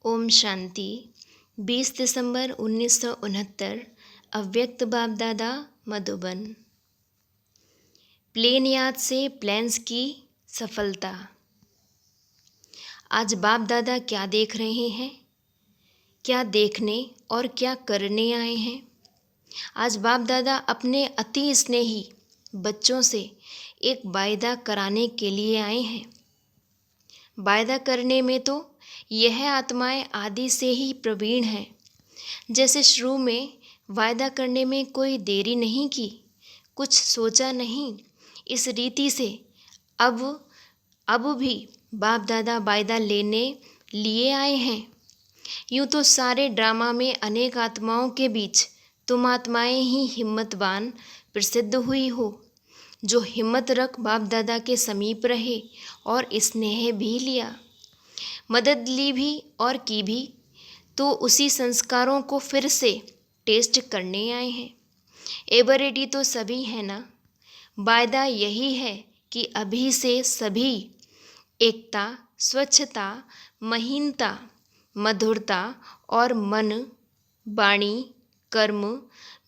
ओम शांति। 20 दिसंबर 1969। अव्यक्त बाप दादा मधुबन। प्लेन याद से प्लान्स की सफलता। आज बाप दादा क्या देख रहे हैं, क्या देखने और क्या करने आए हैं। आज बाप दादा अपने अति स्नेही बच्चों से एक वायदा कराने के लिए आए हैं। वायदा करने में तो यह आत्माएं आदि से ही प्रवीण हैं। जैसे शुरू में वायदा करने में कोई देरी नहीं की, कुछ सोचा नहीं, इस रीति से अब भी बाप दादा वायदा लेने लिए आए हैं। यूँ तो सारे ड्रामा में अनेक आत्माओं के बीच तुम आत्माएं ही हिम्मतवान प्रसिद्ध हुई हो, जो हिम्मत रख बाप दादा के समीप रहे और स्नेह भी लिया, मदद ली भी और की भी। तो उसी संस्कारों को फिर से टेस्ट करने आए हैं। एवरेडी तो सभी है ना। वायदा यही है कि अभी से सभी एकता, स्वच्छता, महीनता, मधुरता और मन, वाणी, कर्म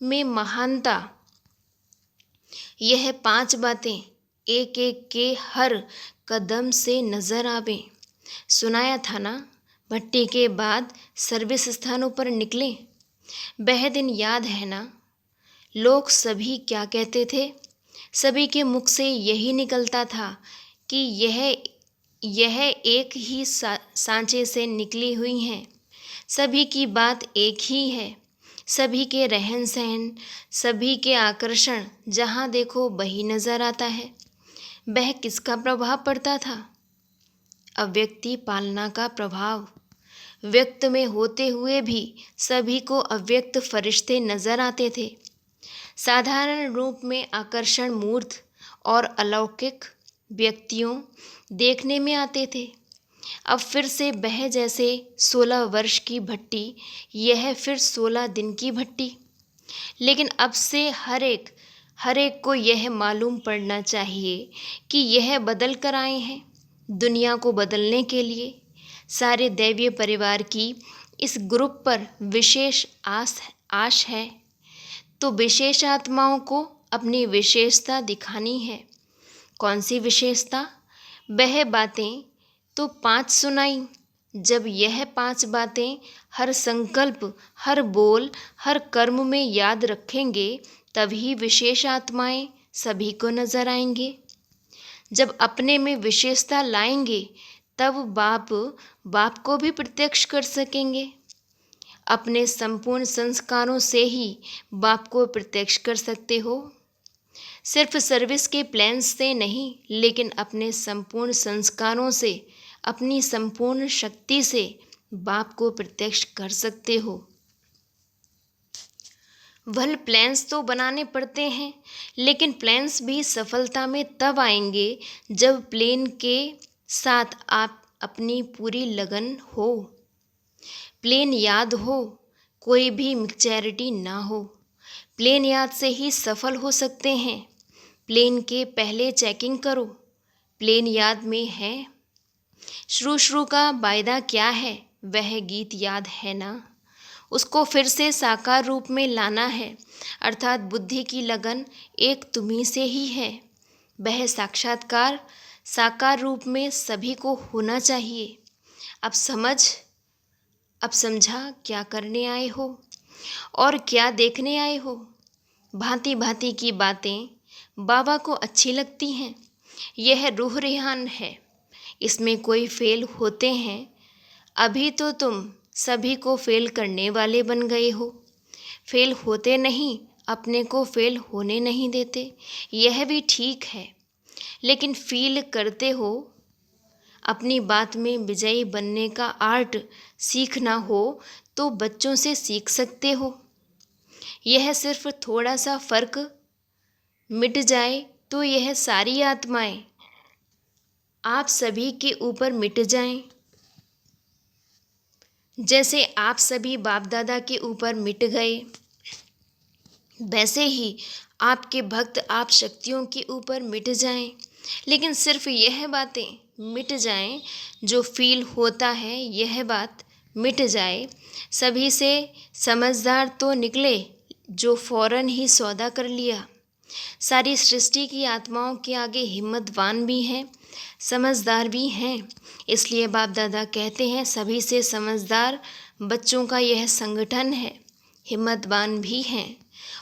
में महानता, यह 5 बातें एक एक के हर कदम से नजर आवें। सुनाया था ना, भट्टी के बाद सर्विस स्थानों पर निकले। वह दिन याद है ना। लोग सभी क्या कहते थे, सभी के मुख से यही निकलता था कि यह एक ही सांचे से निकली हुई हैं। सभी की बात एक ही है, सभी के रहन सहन, सभी के आकर्षण जहाँ देखो वही नजर आता है। वह किसका प्रभाव पड़ता था? अव्यक्ति पालना का प्रभाव। व्यक्त में होते हुए भी सभी को अव्यक्त फरिश्ते नजर आते थे। साधारण रूप में आकर्षण मूर्त और अलौकिक व्यक्तियों देखने में आते थे। अब फिर से वह जैसे 16 वर्ष की भट्टी, यह फिर 16 दिन की भट्टी। लेकिन अब से हर एक को यह मालूम पड़ना चाहिए कि यह बदल कर आए हैं दुनिया को बदलने के लिए। सारे दैवीय परिवार की इस ग्रुप पर विशेष आश है, तो विशेष आत्माओं को अपनी विशेषता दिखानी है। कौन सी विशेषता? वह बातें तो 5 सुनाई। जब यह 5 बातें हर संकल्प, हर बोल, हर कर्म में याद रखेंगे, तभी विशेष आत्माएं सभी को नजर आएंगे। जब अपने में विशेषता लाएंगे, तब बाप को भी प्रत्यक्ष कर सकेंगे। अपने संपूर्ण संस्कारों से ही बाप को प्रत्यक्ष कर सकते हो। सिर्फ सर्विस के प्लान से नहीं, लेकिन अपने संपूर्ण संस्कारों से, अपनी संपूर्ण शक्ति से बाप को प्रत्यक्ष कर सकते हो। वह प्लान्स तो बनाने पड़ते हैं, लेकिन प्लान्स भी सफलता में तब आएंगे जब प्लेन के साथ आप अपनी पूरी लगन हो, प्लेन याद हो, कोई भी मिक्चैरिटी ना हो। प्लेन याद से ही सफल हो सकते हैं। प्लेन के पहले चेकिंग करो, प्लेन याद में है। शुरू का वायदा क्या है, वह गीत याद है ना। उसको फिर से साकार रूप में लाना है, अर्थात बुद्धि की लगन एक तुम्ही से ही है। वह साक्षात्कार साकार रूप में सभी को होना चाहिए। अब समझा क्या करने आए हो और क्या देखने आए हो। भांति भांति की बातें बाबा को अच्छी लगती हैं। यह रूह रेहान है, इसमें कोई फेल होते हैं। अभी तो तुम सभी को फेल करने वाले बन गए हो। फेल होते नहीं, अपने को फेल होने नहीं देते, यह भी ठीक है। लेकिन फील करते हो। अपनी बात में विजयी बनने का आर्ट सीखना हो तो बच्चों से सीख सकते हो। यह सिर्फ थोड़ा सा फर्क मिट जाए तो यह सारी आत्माएं आप सभी के ऊपर मिट जाएं। जैसे आप सभी बाप दादा के ऊपर मिट गए, वैसे ही आपके भक्त आप शक्तियों के ऊपर मिट जाएं। लेकिन सिर्फ यह बातें मिट जाएं जो फील होता है, यह बात मिट जाए। सभी से समझदार तो निकले जो फौरन ही सौदा कर लिया। सारी सृष्टि की आत्माओं के आगे हिम्मतवान भी हैं, समझदार भी हैं। इसलिए बाप दादा कहते हैं सभी से समझदार बच्चों का यह संगठन है, हिम्मतवान भी हैं।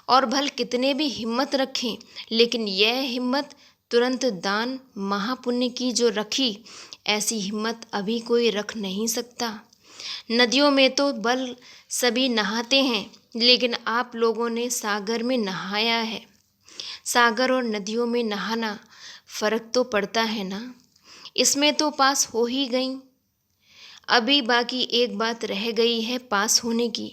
और भल कितने भी हिम्मत रखें, लेकिन यह हिम्मत तुरंत दान महापुण्य की जो रखी, ऐसी हिम्मत अभी कोई रख नहीं सकता। नदियों में तो बल सभी नहाते हैं, लेकिन आप लोगों ने सागर में नहाया है। सागर और नदियों में नहाना फर्क तो पड़ता है ना। इसमें तो पास हो ही गई। अभी बाकी एक बात रह गई है पास होने की।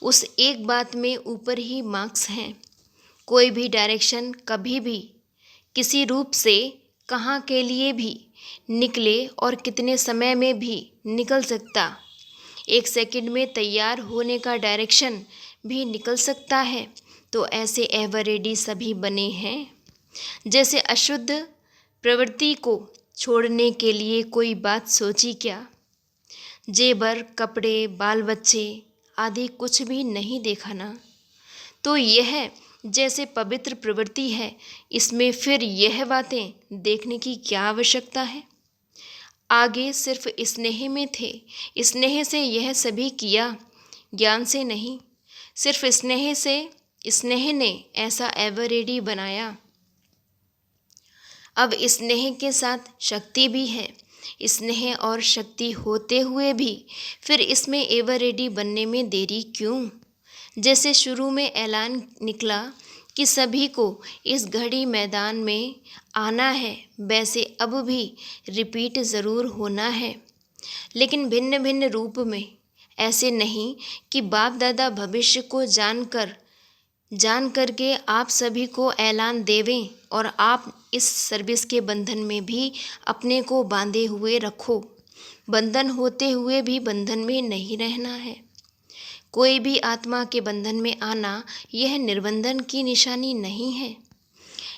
उस एक बात में ऊपर ही मार्क्स हैं। कोई भी डायरेक्शन कभी भी किसी रूप से कहाँ के लिए भी निकले और कितने समय में भी निकल सकता। 1 सेकंड में तैयार होने का डायरेक्शन भी निकल सकता है। तो ऐसे एवर रेडी सभी बने हैं। जैसे अशुद्ध प्रवृत्ति को छोड़ने के लिए कोई बात सोची क्या। जेबर, कपड़े, बाल बच्चे आदि कुछ भी नहीं देखा ना। तो यह जैसे पवित्र प्रवृत्ति है, इसमें फिर यह बातें देखने की क्या आवश्यकता है। आगे सिर्फ स्नेह में थे, स्नेह से यह सभी किया, ज्ञान से नहीं। सिर्फ स्नेह से, स्नेह ने ऐसा एवर रेडी बनाया। अब स्नेह के साथ शक्ति भी है। स्नेह और शक्ति होते हुए भी फिर इसमें एवर रेडी बनने में देरी क्यों। जैसे शुरू में ऐलान निकला कि सभी को इस घड़ी मैदान में आना है, वैसे अब भी रिपीट ज़रूर होना है, लेकिन भिन्न भिन्न रूप में। ऐसे नहीं कि बाप दादा भविष्य को जान करके आप सभी को ऐलान देवें और आप इस सर्विस के बंधन में भी अपने को बांधे हुए रखो। बंधन होते हुए भी बंधन में नहीं रहना है। कोई भी आत्मा के बंधन में आना यह निर्बंधन की निशानी नहीं है।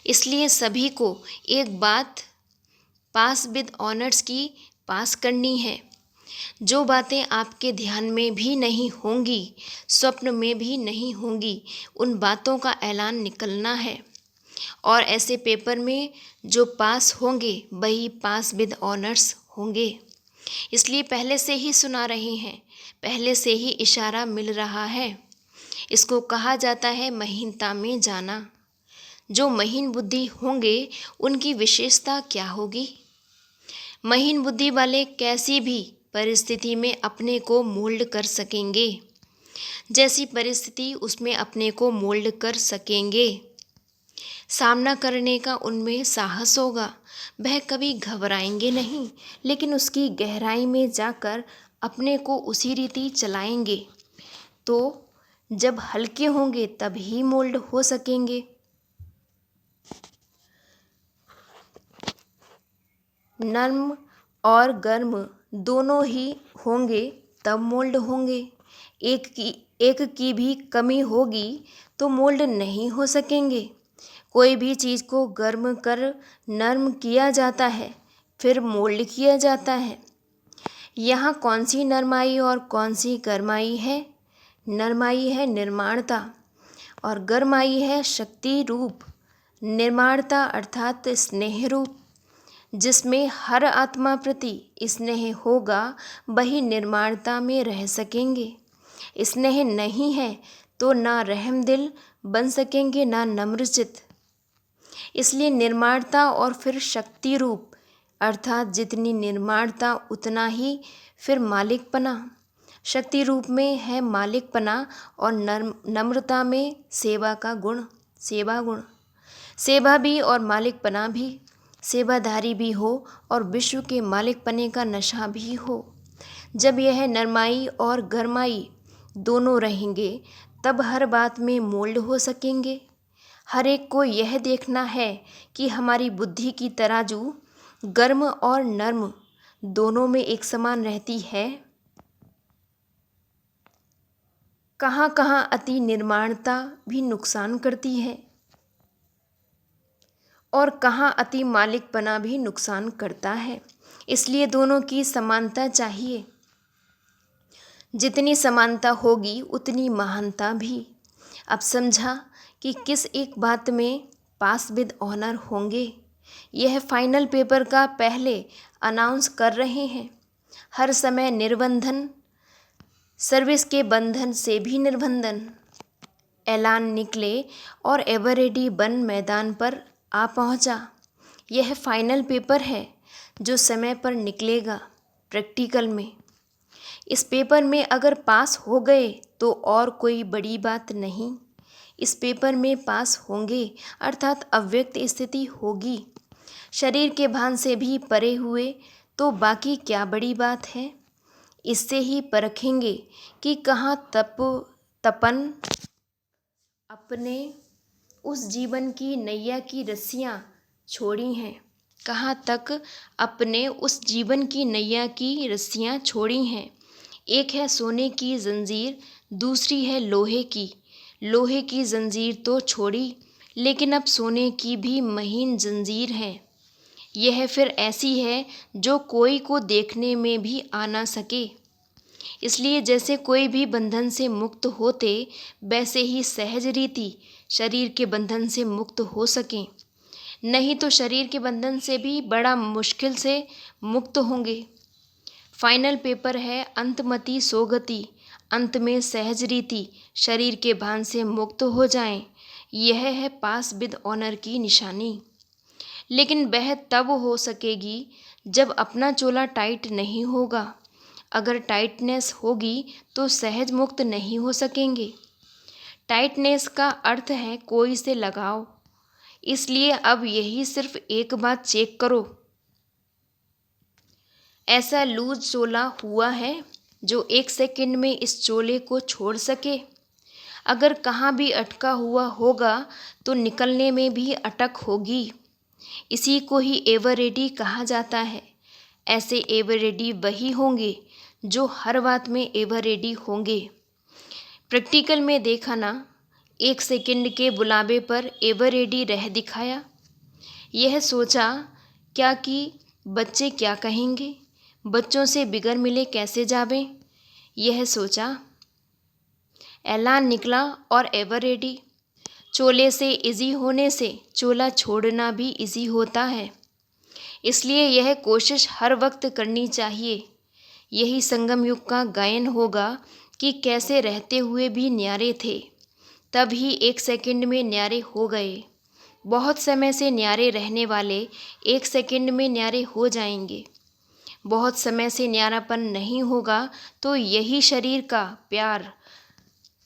इसलिए सभी को एक बात पास विद ऑनर्स की पास करनी है। जो बातें आपके ध्यान में भी नहीं होंगी, स्वप्न में भी नहीं होंगी, उन बातों का ऐलान निकलना है। और ऐसे पेपर में जो पास होंगे वही पास विद ऑनर्स होंगे। इसलिए पहले से ही सुना रहे हैं, पहले से ही इशारा मिल रहा है। इसको कहा जाता है महीनता में जाना। जो महीन बुद्धि होंगे उनकी विशेषता क्या होगी। महीन बुद्धि वाले कैसी भी परिस्थिति में अपने को मोल्ड कर सकेंगे। जैसी परिस्थिति उसमें अपने को मोल्ड कर सकेंगे। सामना करने का उनमें साहस होगा। वह कभी घबराएंगे नहीं, लेकिन उसकी गहराई में जाकर अपने को उसी रीति चलाएंगे। तो जब हल्के होंगे तब ही मोल्ड हो सकेंगे। नर्म और गर्म दोनों ही होंगे तब मोल्ड होंगे। एक की भी कमी होगी तो मोल्ड नहीं हो सकेंगे। कोई भी चीज़ को गर्म कर नर्म किया जाता है, फिर मोल्ड किया जाता है। यहाँ कौन सी नरमाई और कौन सी गर्माई है। नरमाई है निर्माणता और गर्माई है शक्ति रूप। निर्माणता अर्थात स्नेह रूप। जिसमें हर आत्मा प्रति स्नेह होगा वही निर्माणता में रह सकेंगे। स्नेह नहीं है तो ना रहम दिल बन सकेंगे, ना नम्रचित। इसलिए निर्माणता और फिर शक्ति रूप, अर्थात जितनी निर्माणता उतना ही फिर मालिकपना। शक्ति रूप में है मालिकपना और नम्रता में सेवा का गुण, सेवा गुण। सेवा भी और मालिकपना भी, सेवाधारी भी हो और विश्व के मालिकपने का नशा भी हो। जब यह नरमाई और गरमाई दोनों रहेंगे तब हर बात में मोल्ड हो सकेंगे। हर एक को यह देखना है कि हमारी बुद्धि की तराजू गर्म और नर्म दोनों में एक समान रहती है। कहाँ कहाँ अति निर्माणता भी नुकसान करती है और कहाँ अति मालिकपना भी नुकसान करता है। इसलिए दोनों की समानता चाहिए। जितनी समानता होगी उतनी महानता भी। अब समझा कि किस एक बात में पास विद ऑनर होंगे। यह फाइनल पेपर का पहले अनाउंस कर रहे हैं। हर समय निर्बंधन, सर्विस के बंधन से भी निर्बंधन। ऐलान निकले और एवरेडी बन मैदान पर आ पहुंचा। यह फाइनल पेपर है जो समय पर निकलेगा प्रैक्टिकल में। इस पेपर में अगर पास हो गए तो और कोई बड़ी बात नहीं। इस पेपर में पास होंगे अर्थात अव्यक्त स्थिति होगी, शरीर के भान से भी परे हुए, तो बाकी क्या बड़ी बात है। इससे ही परखेंगे कि कहाँ तपन अपने उस जीवन की नैया की रस्सियाँ छोड़ी हैं, कहाँ तक अपने उस जीवन की नैया की रस्सियाँ छोड़ी हैं। एक है सोने की जंजीर, दूसरी है लोहे की। लोहे की जंजीर तो छोड़ी, लेकिन अब सोने की भी महीन जंजीर है। यह फिर ऐसी है जो कोई को देखने में भी आ ना सके। इसलिए जैसे कोई भी बंधन से मुक्त होते, वैसे ही सहज रीति शरीर के बंधन से मुक्त हो सकें। नहीं तो शरीर के बंधन से भी बड़ा मुश्किल से मुक्त होंगे। फाइनल पेपर है अंतमति सोगति, अंत में सहज रीति शरीर के भान से मुक्त हो जाएं। यह है पास विद ऑनर की निशानी। लेकिन वह तब हो सकेगी जब अपना चोला टाइट नहीं होगा। अगर टाइटनेस होगी तो सहज मुक्त नहीं हो सकेंगे। टाइटनेस का अर्थ है कोई से लगाव। इसलिए अब यही सिर्फ एक बात चेक करो, ऐसा लूज चोला हुआ है जो 1 सेकंड में इस चोले को छोड़ सके। अगर कहाँ भी अटका हुआ होगा तो निकलने में भी अटक होगी। इसी को ही एवर रेडी कहा जाता है। ऐसे एवर रेडी वही होंगे जो हर बात में एवर रेडी होंगे। प्रैक्टिकल में देखा ना, 1 सेकंड के बुलावे पर एवर रेडी रह दिखाया। यह सोचा क्या कि बच्चे क्या कहेंगे, बच्चों से बिगर मिले कैसे जावें। यह सोचा, ऐलान निकला और एवर रेडी। चोले से इजी होने से चोला छोड़ना भी इजी होता है। इसलिए यह कोशिश हर वक्त करनी चाहिए। यही संगम युग का गायन होगा कि कैसे रहते हुए भी न्यारे थे, तभी 1 सेकंड में न्यारे हो गए। बहुत समय से न्यारे रहने वाले 1 सेकंड में न्यारे हो जाएंगे। बहुत समय से न्यारापन नहीं होगा तो यही शरीर का प्यार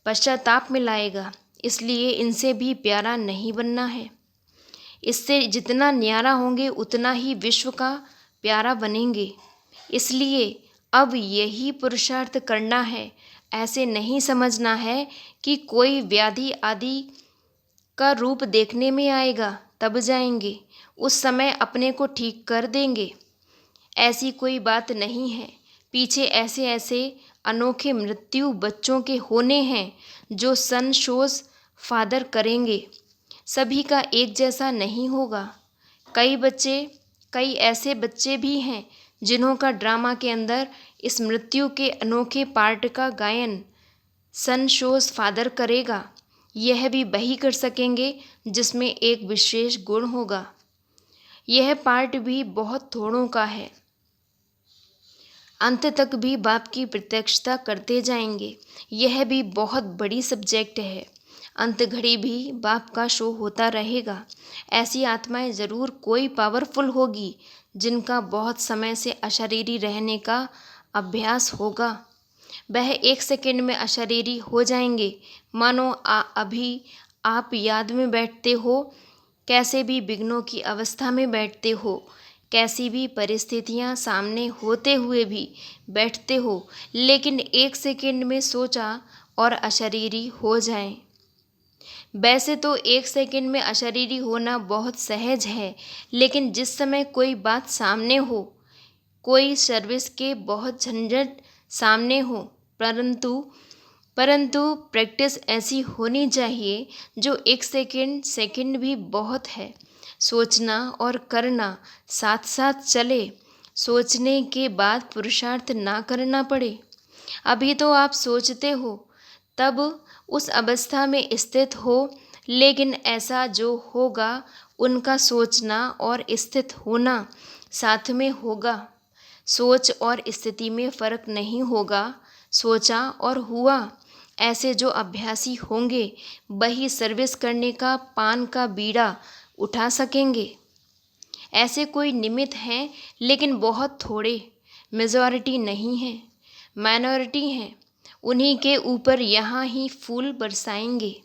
पश्चाताप में लाएगा। इसलिए इनसे भी प्यारा नहीं बनना है। इससे जितना न्यारा होंगे उतना ही विश्व का प्यारा बनेंगे। इसलिए अब यही पुरुषार्थ करना है। ऐसे नहीं समझना है कि कोई व्याधि आदि का रूप देखने में आएगा तब जाएंगे, उस समय अपने को ठीक कर देंगे। ऐसी कोई बात नहीं है। पीछे ऐसे ऐसे अनोखे मृत्यु बच्चों के होने हैं जो सनशोज फादर करेंगे। सभी का एक जैसा नहीं होगा। कई ऐसे बच्चे भी हैं जिन्हों का ड्रामा के अंदर इस मृत्यु के अनोखे पार्ट का गायन सनशोज फादर करेगा। यह भी वही कर सकेंगे जिसमें एक विशेष गुण होगा। यह पार्ट भी बहुत थोड़ों का है। अंत तक भी बाप की प्रत्यक्षता करते जाएंगे। यह भी बहुत बड़ी सब्जेक्ट है। अंत घड़ी भी बाप का शो होता रहेगा। ऐसी आत्माएं ज़रूर कोई पावरफुल होगी जिनका बहुत समय से अशरीरी रहने का अभ्यास होगा। वह 1 सेकंड में अशरीरी हो जाएंगे। मानो अभी आप याद में बैठते हो, कैसे भी विघ्नों की अवस्था में बैठते हो, कैसी भी परिस्थितियां सामने होते हुए भी बैठते हो, लेकिन 1 सेकंड में सोचा और अशरीरी हो जाएं। वैसे तो 1 सेकंड में अशरीरी होना बहुत सहज है, लेकिन जिस समय कोई बात सामने हो, कोई सर्विस के बहुत झंझट सामने हो, परंतु प्रैक्टिस ऐसी होनी चाहिए जो 1 सेकंड भी बहुत है। सोचना और करना साथ साथ चले। सोचने के बाद पुरुषार्थ ना करना पड़े। अभी तो आप सोचते हो, तब उस अवस्था में स्थित हो, लेकिन ऐसा जो होगा उनका सोचना और स्थित होना साथ में होगा। सोच और स्थिति में फर्क नहीं होगा, सोचा और हुआ। ऐसे जो अभ्यासी होंगे वही सर्विस करने का पान का बीड़ा उठा सकेंगे। ऐसे कोई निमित्त हैं, लेकिन बहुत थोड़े, मेजॉरिटी नहीं है, माइनॉरिटी हैं। उन्हीं के ऊपर यहाँ ही फूल बरसाएंगे।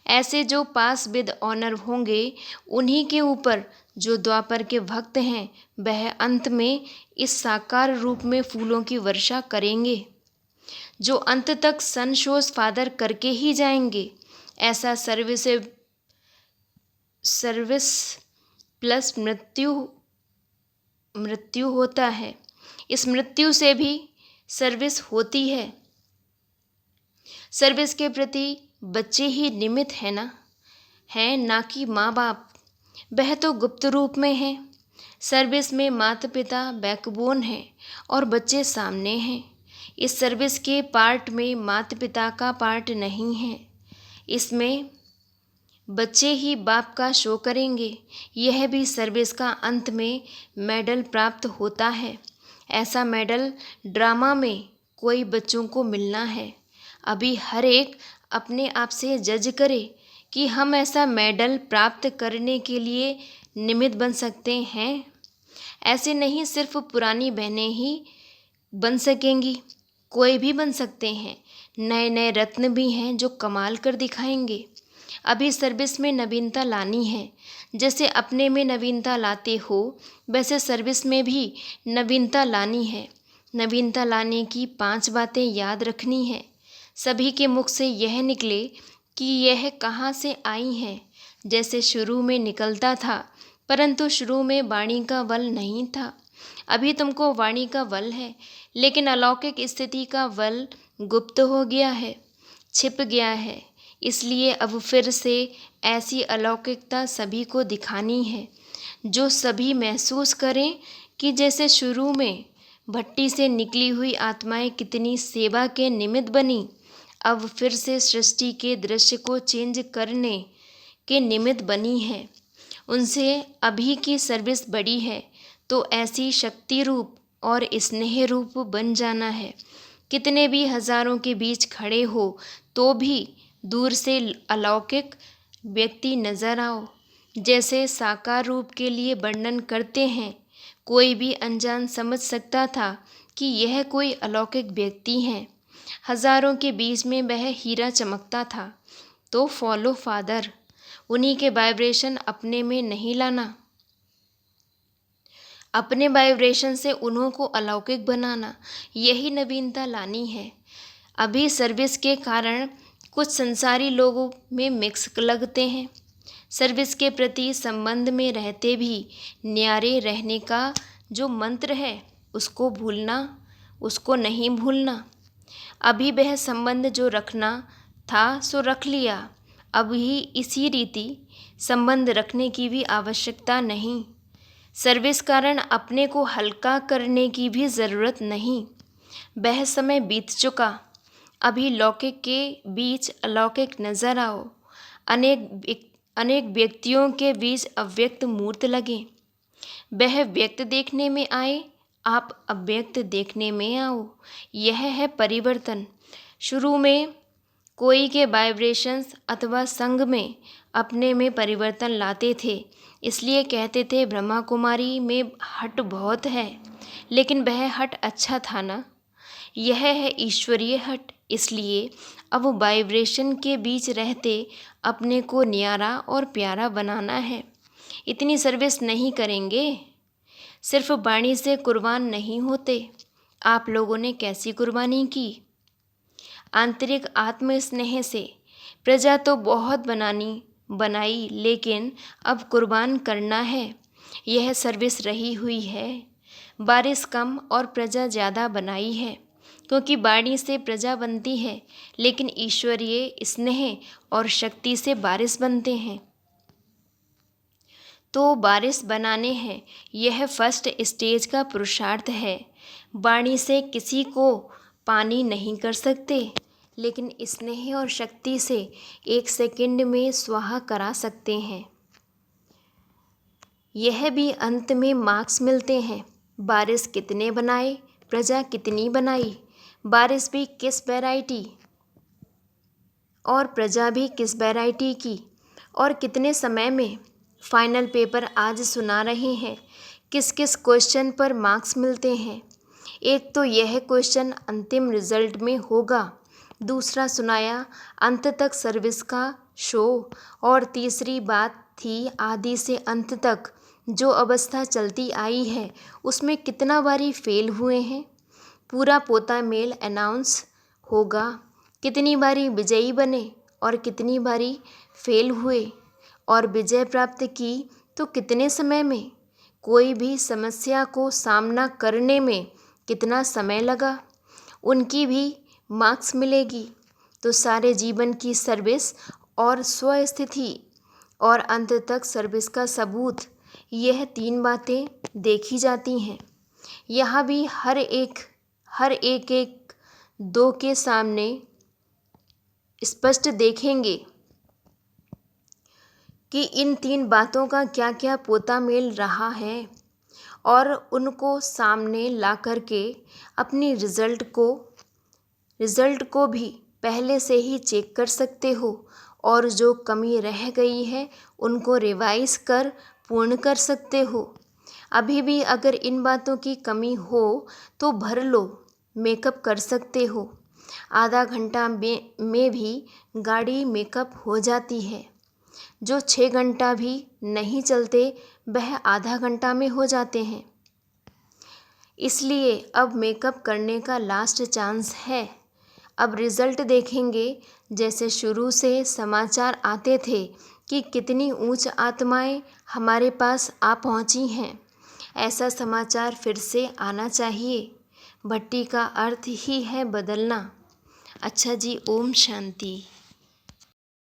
ऐसे जो पास विद ऑनर होंगे, उन्हीं के ऊपर जो द्वापर के भक्त हैं वह अंत में इस साकार रूप में फूलों की वर्षा करेंगे, जो अंत तक सन शोज फादर करके ही जाएंगे। ऐसा सर्विस प्लस मृत्यु मृत्यु होता है। इस मृत्यु से भी सर्विस होती है। सर्विस के प्रति बच्चे ही निमित्त है ना, हैं ना कि माँ बाप। वह तो गुप्त रूप में है। सर्विस में माता पिता बैकबोन है और बच्चे सामने हैं। इस सर्विस के पार्ट में माता पिता का पार्ट नहीं है। इसमें बच्चे ही बाप का शो करेंगे। यह भी सर्विस का अंत में मेडल प्राप्त होता है। ऐसा मेडल ड्रामा में कोई बच्चों को मिलना है। अभी हर एक अपने आप से जज करे कि हम ऐसा मेडल प्राप्त करने के लिए निमित्त बन सकते हैं। ऐसे नहीं सिर्फ पुरानी बहनें ही बन सकेंगी, कोई भी बन सकते हैं। नए नए रत्न भी हैं जो कमाल कर दिखाएंगे। अभी सर्विस में नवीनता लानी है। जैसे अपने में नवीनता लाते हो, वैसे सर्विस में भी नवीनता लानी है। नवीनता लाने की 5 बातें याद रखनी है। सभी के मुख से यह निकले कि यह कहाँ से आई हैं। जैसे शुरू में निकलता था, परंतु शुरू में वाणी का बल नहीं था। अभी तुमको वाणी का बल है, लेकिन अलौकिक स्थिति का बल गुप्त हो गया है, छिप गया है। इसलिए अब फिर से ऐसी अलौकिकता सभी को दिखानी है, जो सभी महसूस करें कि जैसे शुरू में भट्टी से निकली हुई आत्माएं कितनी सेवा के निमित्त बनी, अब फिर से सृष्टि के दृश्य को चेंज करने के निमित्त बनी है। उनसे अभी की सर्विस बड़ी है, तो ऐसी शक्ति रूप और स्नेह रूप बन जाना है। कितने भी हजारों के बीच खड़े हो तो भी दूर से अलौकिक व्यक्ति नजर आओ। जैसे साकार रूप के लिए वर्णन करते हैं, कोई भी अनजान समझ सकता था कि यह कोई अलौकिक व्यक्ति हैं। हजारों के बीच में वह हीरा चमकता था। तो फॉलो फादर, उन्हीं के वाइब्रेशन अपने में नहीं लाना, अपने वाइब्रेशन से उन्हों को अलौकिक बनाना, यही नवीनता लानी है। अभी सर्विस के कारण कुछ संसारी लोगों में मिक्स लगते हैं। सर्विस के प्रति संबंध में रहते भी न्यारे रहने का जो मंत्र है, उसको भूलना, उसको नहीं भूलना। अभी वह संबंध जो रखना था सो रख लिया। अभी इसी रीति संबंध रखने की भी आवश्यकता नहीं। सर्विस कारण अपने को हल्का करने की भी ज़रूरत नहीं। वह समय बीत चुका। अभी लौकिक के बीच अलौकिक नजर आओ। अनेक व्यक्तियों के बीच अव्यक्त मूर्त लगे। वह व्यक्त देखने में आए, आप अव्यक्त देखने में आओ। यह है परिवर्तन। शुरू में कोई के वाइब्रेशंस अथवा संग में अपने में परिवर्तन लाते थे, इसलिए कहते थे ब्रह्मा कुमारी में हट बहुत है, लेकिन वह हट अच्छा था ना। यह है ईश्वरीय हट। इसलिए अब वाइब्रेशन के बीच रहते अपने को न्यारा और प्यारा बनाना है। इतनी सर्विस नहीं करेंगे। सिर्फ वाणी से कुर्बान नहीं होते। आप लोगों ने कैसी कुर्बानी की? आंतरिक आत्मस्नेह से। प्रजा तो बहुत बनाई, लेकिन अब कुर्बान करना है। यह सर्विस रही हुई है। बारिश कम और प्रजा ज़्यादा बनाई है, क्योंकि वाणी से प्रजा बनती है, लेकिन ईश्वरीय स्नेह और शक्ति से बारिश बनते हैं। तो बारिश बनाने हैं, यह फर्स्ट स्टेज का पुरुषार्थ है। वाणी से किसी को पानी नहीं कर सकते, लेकिन स्नेह और शक्ति से 1 सेकंड में स्वाहा करा सकते हैं। यह भी अंत में मार्क्स मिलते हैं। बारिश कितने बनाए, प्रजा कितनी बनाई, बारिश भी किस वैरायटी और प्रजा भी किस वैरायटी की, और कितने समय में। फाइनल पेपर आज सुना रहे हैं। किस किस क्वेश्चन पर मार्क्स मिलते हैं। एक तो यह क्वेश्चन अंतिम रिजल्ट में होगा, दूसरा सुनाया अंत तक सर्विस का शो, और तीसरी बात थी आदि से अंत तक जो अवस्था चलती आई है उसमें कितना बारी फेल हुए हैं। पूरा पोता मेल अनाउंस होगा, कितनी बारी विजयी बने और कितनी बारी फेल हुए, और विजय प्राप्त की तो कितने समय में। कोई भी समस्या को सामना करने में कितना समय लगा, उनकी भी मार्क्स मिलेगी। तो सारे जीवन की सर्विस और स्वस्थिति और अंत तक सर्विस का सबूत, यह 3 बातें देखी जाती हैं। यहाँ भी हर एक 2 के सामने स्पष्ट देखेंगे कि इन 3 बातों का क्या क्या पोता मेल रहा है, और उनको सामने ला कर के अपनी रिज़ल्ट को भी पहले से ही चेक कर सकते हो, और जो कमी रह गई है उनको रिवाइज कर पूर्ण कर सकते हो। अभी भी अगर इन बातों की कमी हो तो भर लो, मेकअप कर सकते हो। आधा घंटा में भी गाड़ी मेकअप हो जाती है। जो 6 घंटा भी नहीं चलते वह आधा घंटा में हो जाते हैं। इसलिए अब मेकअप करने का लास्ट चांस है। अब रिज़ल्ट देखेंगे। जैसे शुरू से समाचार आते थे कि कितनी उच्च आत्माएं हमारे पास आ पहुंची हैं, ऐसा समाचार फिर से आना चाहिए। भट्टी का अर्थ ही है बदलना। अच्छा जी, ओम शांति।